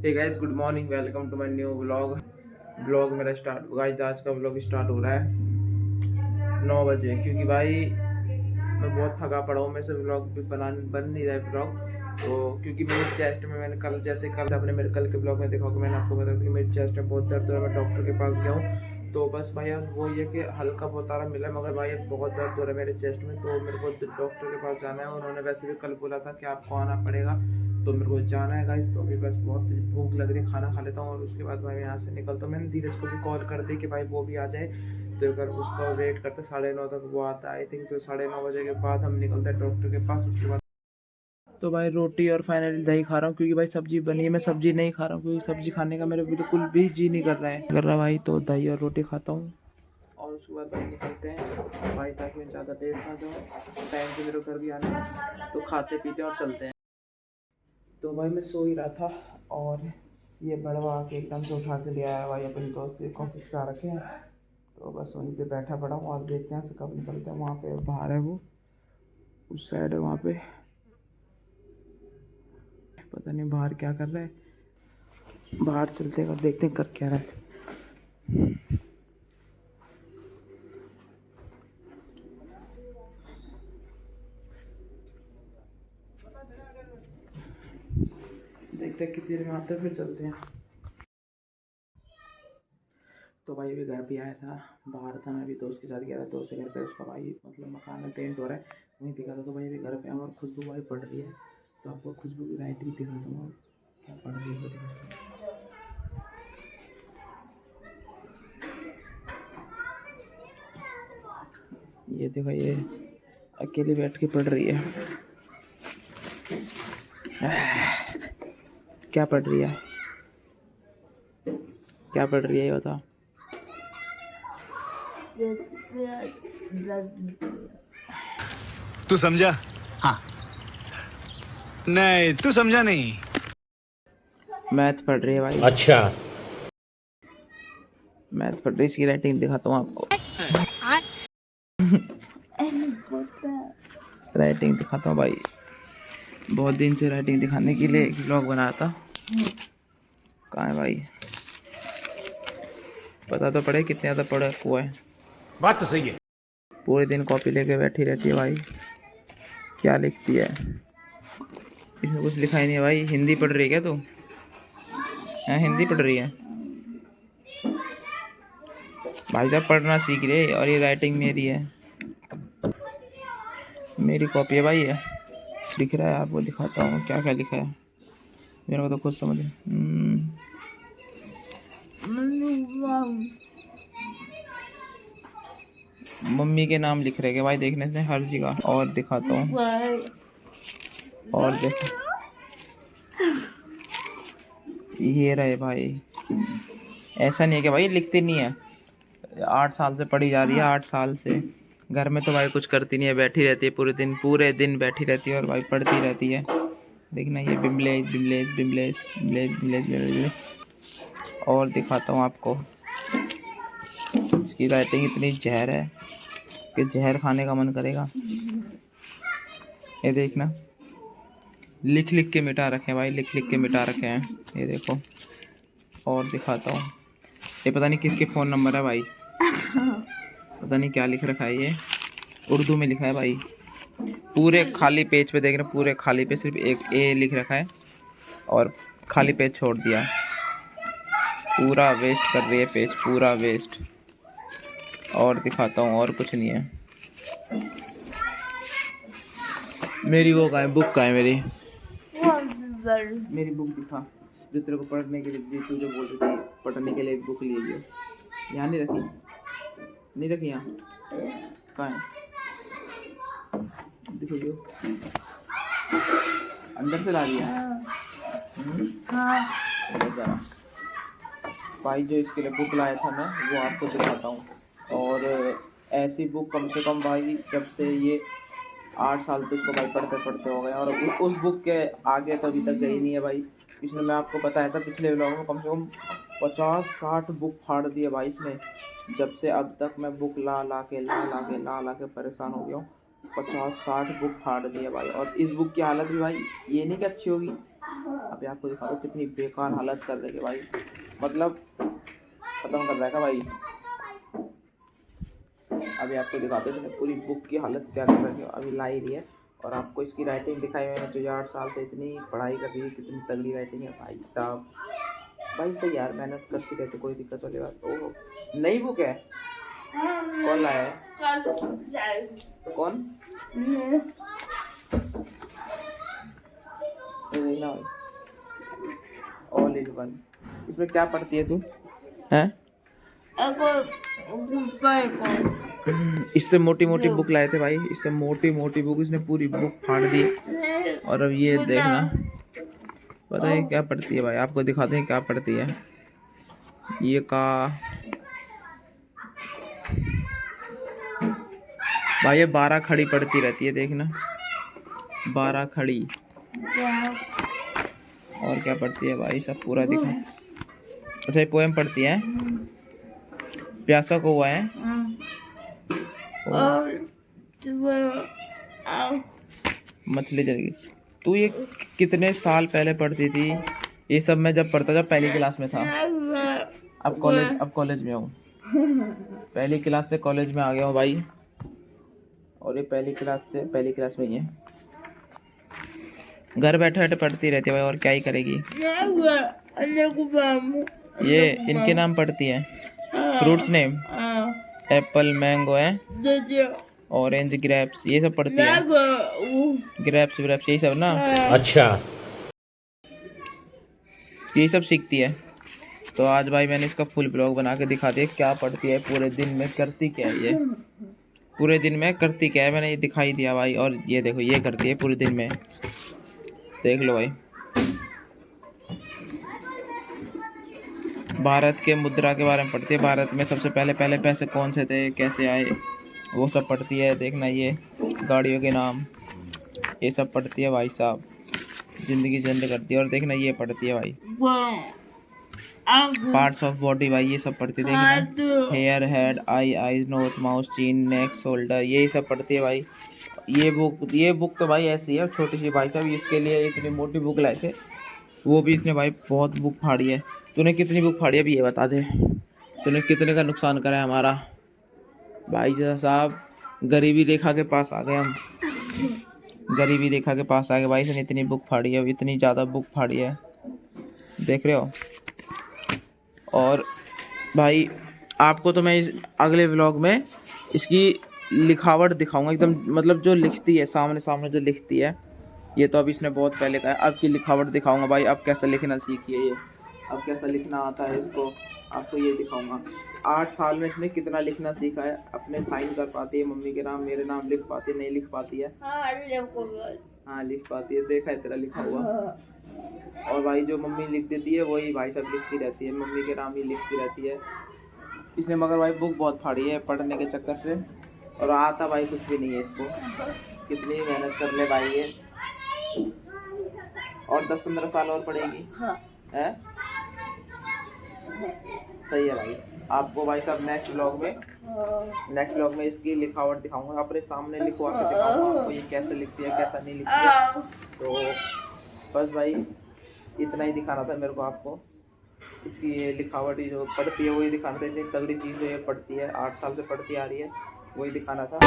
Hey guys, good morning, welcome to my new vlog मेरा start guys. आज का vlog start हो रहा है 9 बजे, क्योंकि भाई मैं बहुत थका पड़ा हूँ। मेरे से व्लॉग भी बन नहीं रहा है व्लॉग। तो क्योंकि मेरे चेस्ट में, मैंने कल अपने मेरे कल के ब्लॉग में देखा कि मैंने आपको बताया था कि मेरी चेस्ट में बहुत दर्द हो रहा है। मैं डॉक्टर के पास गया हूँ, तो बस भाई अब वो ये कि हल्का बहुत आराम मिला, मगर भाई अब बहुत दर्द हो रहा है मेरे चेस्ट में। तो मेरे को डॉक्टर के पास जाना है। उन्होंने वैसे भी कल बोला था कि आपको आना पड़ेगा, तो मेरे को जाना है गाइस। तो अभी बस बहुत भूख लग रही है, खाना खा लेता हूँ और उसके बाद मैं यहाँ से निकलता हूँ। मैंने धीरज को भी कॉल कर दी कि भाई वो भी आ जाए, तो अगर उसका वेट करते 9:30 तक वो आता है आई थिंक। तो 9:30 बजे के बाद हम निकलते हैं डॉक्टर के पास। उसके बाद तो भाई रोटी और फाइनली दही खा रहा हूँ, क्योंकि भाई सब्जी बनी है। मैं सब्जी नहीं खा रहा हूँ क्योंकि सब्जी खाने का मेरा बिल्कुल भी जी नहीं कर रहा भाई। तो दही और रोटी खाता हूँ और उसके बाद भाई निकलते हैं भाई, ताकि मैं ज़्यादा लेट ना जाऊँ। टाइम से मेरे घर भी आना है, तो खाते पीते और चलते हैं। तो भाई मैं सो ही रहा था और ये बड़वा आके एकदम से उठा के ले आया भाई। अपने दोस्त के ऑफिस पे आ रखे हैं, तो बस वहीं पे बैठा पड़ा हूँ और देखते हैं कब निकलते हैं। वहाँ पे बाहर है वो, उस साइड है वहाँ पे, पता नहीं बाहर क्या कर रहा है। बाहर चलते हैं और देखते हैं कर क्या रहा है। देखते हैं कितनी देर में आते हैं, फिर चलते हैं। तो भाई अभी घर पे आया था, बाहर था, मैं अभी दोस्त के साथ गया था। दोस्त के घर पे उसका भाई मतलब मकान में पेंट हो रहा है, वहीं दिखा था। तो भाई अभी घर पे आऊँ और खुशबू भाई पड़ रही है, तो आपको खुशबू की राइटिंग दिखाता हूँ क्या पढ़ रही है वो दिखाता हूँ। ये देखो, ये अकेली बैठ के पढ़ रही है। क्या पढ़ रही है, क्या पढ़ रही है ये बताओ। तू समझा? हाँ। नहीं, तू समझा नहीं। मैथ पढ़ रही है भाई। अच्छा। मैथ पढ़ रही है, इसकी राइटिंग दिखाता हूँ आपको। राइटिंग दिखाता हूँ भाई, बहुत दिन से राइटिंग दिखाने के लिए एक व्लॉग बनाया था। कहाँ है भाई, पता तो पड़े कितने ज़्यादा पढ़ा हुआ है। बात तो सही है। पूरे दिन कॉपी लेके बैठी रहती है भाई। क्या लिखती है, इसमें कुछ लिखा ही नहीं है भाई। हिंदी पढ़ रही है क्या तू? हाँ, हिंदी पढ़ रही है भाई साहब, पढ़ना सीख रहे। और ये राइटिंग मेरी है, मेरी कॉपी है भाई। ये लिख रहा है, आपको दिखाता हूँ क्या क्या लिखा है। मेरे को तो खुद समझ मम्मी के नाम लिख रहे हैं भाई, देखने से हर जगह। और दिखाता हूँ, और देख, ये रहे भाई। ऐसा नहीं है कि भाई लिखती नहीं है, 8 साल से पढ़ी जा रही है, 8 साल से। घर में तो भाई कुछ करती नहीं है, बैठी रहती है पूरे दिन बैठी रहती है और भाई पढ़ती रहती है। देखना, ये बिमलेश बिमलेश बिमलेश बिमलेश बिमलेश बिमलेश। और दिखाता हूँ आपको, इसकी राइटिंग इतनी जहर है कि जहर खाने का मन करेगा। ये देखना, लिख लिख के मिटा रखे हैं भाई, लिख लिख के मिटा रखे हैं। ये देखो, और दिखाता हूँ। ये पता नहीं किसके फ़ोन नंबर है भाई, पता नहीं क्या लिख रखा है। ये उर्दू में लिखा है भाई। पूरे खाली पेज पे देख रहे, पूरे खाली पे सिर्फ एक ए लिख रखा है और खाली पेज छोड़ दिया। पूरा वेस्ट कर रही है पेज, पूरा वेस्ट। और दिखाता हूँ, और कुछ नहीं है। मेरी वो कहाँ है, बुक कहाँ है मेरी? मेरी बुक दिखा, जो तेरे को पढ़ने के लिए दी, तू जो बोल रही थी पढ़ने के लिए एक बुक ली है। यहाँ नहीं रखी, नहीं रखी यहाँ, कहाँ है? देखो जो अंदर से ला रही है। हाँ। भाई जो इसके लिए बुक लाया था मैं, वो आपको दिखाता हूँ। और ऐसी बुक कम से कम भाई, जब से ये 8 साल तो इसको भाई पढ़ते पढ़ते हो गए, और उस बुक के आगे तो अभी तक गई नहीं है भाई। इसमें मैं आपको बताया था पिछले व्लॉग में, कम से कम 50-60 बुक फाड़ दिए भाई इसने। जब से अब तक मैं बुक ला के परेशान हो गया हूँ। 50-60 बुक फाड़ दिए भाई। और इस बुक की हालत भी भाई ये नहीं कि अच्छी होगी, अभी आपको दिखा दो कितनी बेकार हालत कर रही है भाई, मतलब खत्म कर रहेगा भाई। अभी आपको दिखाते हैं पूरी बुक की हालत क्या कर रही है, अभी ला ही रही है। और आपको इसकी राइटिंग दिखाई मैंने जो 8 साल से इतनी पढ़ाई कर रही है, कितनी तगड़ी राइटिंग है भाई साहब। भाई सही यार, मेहनत करती रहती, कोई दिक्कत वाली बात। ओह नई बुक है, कौन लाया है? कौन? All is one. इसमें क्या पढ़ती है तू हैं? इससे मोटी मोटी बुक लाए थे भाई, इससे मोटी मोटी बुक, इसने पूरी बुक फाड़ दी। और अब ये देखना, पता है क्या पढ़ती है भाई, आपको दिखाते हैं क्या पढ़ती है। ये का भाई ये 12 खड़ी पढ़ती रहती है, देखना 12 खड़ी। और क्या पढ़ती है भाई, सब पूरा दिखा। अच्छा ये पोएम पढ़ती है, प्यासा को हुआ है। मछली जल गई। तू ये कितने साल पहले पढ़ती थी? ये सब मैं जब पढ़ता था पहली क्लास में था। अब कॉलेज में हूँ, पहली क्लास से कॉलेज में आ गया हूँ भाई। और ये पहली क्लास में ही है। घर बैठे बैठे पढ़ती रहती है भाई, और क्या ही करेगी। ये इनके नाम पढ़ती है, फ्रूट्स नेम एप्पल, मैंगो है, ऑरेंज, ग्रेप्स, ये सब पढ़ती है। ग्रेप्स यही सब ना। अच्छा, यही सब सीखती है। तो आज भाई मैंने इसका फुल ब्लॉग बना के दिखा दिया क्या पढ़ती है, पूरे दिन में करती क्या है ये, पूरे दिन में करती क्या है, मैंने ये दिखाई दिया भाई। और ये देखो ये करती है पूरे दिन में, देख लो भाई। भारत के मुद्रा के बारे में पढ़ती है, भारत में सबसे पहले पैसे कौन से थे, कैसे आए, वो सब पढ़ती है। देखना ये गाड़ियों के नाम, ये सब पढ़ती है भाई साहब, जिंदगी जिंद करती है। और देखना ये पढ़ती है भाई पार्ट्स ऑफ बॉडी भाई, ये सब पढ़ती है। देखना hair, head, eyes, nose, mouth, chin, neck, shoulder, यही सब पढ़ती है भाई। ये बुक तो भाई ऐसी है छोटी सी भाई साहब, इसके लिए इतनी मोटी बुक लाए थे, वो भी इसने भाई बहुत बुक फाड़ी है। तूने कितनी बुक फाड़ी है अभी ये बता दे, तूने कितने का नुकसान करा है हमारा भाई साहब। गरीबी रेखा के पास आ गए हम, गरीबी रेखा के पास आ गए भाई। इसने इतनी बुक फाड़ी है, इतनी ज़्यादा बुक फाड़ी है, देख रहे हो। और भाई आपको तो मैं इस अगले व्लॉग में इसकी लिखावट दिखाऊंगा एकदम, मतलब जो लिखती है सामने जो लिखती है। ये तो अभी इसने बहुत पहले कहा है, अब की लिखावट दिखाऊंगा भाई, अब कैसे लिखना सीखी है ये, अब कैसा लिखना आता है इसको, आपको ये दिखाऊंगा। 8 साल में इसने कितना लिखना सीखा है, अपने साइन कर पाती है, मम्मी के नाम मेरे नाम लिख पाती है, नहीं लिख पाती है। हाँ लिख पाती है, देखा है तेरा लिखा हुआ। और भाई जो मम्मी लिख देती है वही भाई सब लिखती रहती है, मम्मी के नाम ही लिखती रहती है। इसने मगर भाई बुक बहुत फाड़ी है पढ़ने के चक्कर से, और आता भाई कुछ भी नहीं है इसको, कितनी मेहनत कर ले भाई ये। और 10-15 साल और पढ़ेगी है, सही है भाई। आपको भाई साहब नेक्स्ट व्लॉग में इसकी लिखावट दिखाऊंगा, अपने सामने लिखवा के दिखाऊंगा आपको ये कैसे लिखती है कैसा नहीं लिखती है। तो बस भाई इतना ही दिखाना था मेरे को आपको, इसकी ये लिखावट ही जो पढ़ती है वही दिखाना था, इतनी तगड़ी चीज़ जो ये पढ़ती है 8 साल से पढ़ती आ रही है, वही दिखाना था।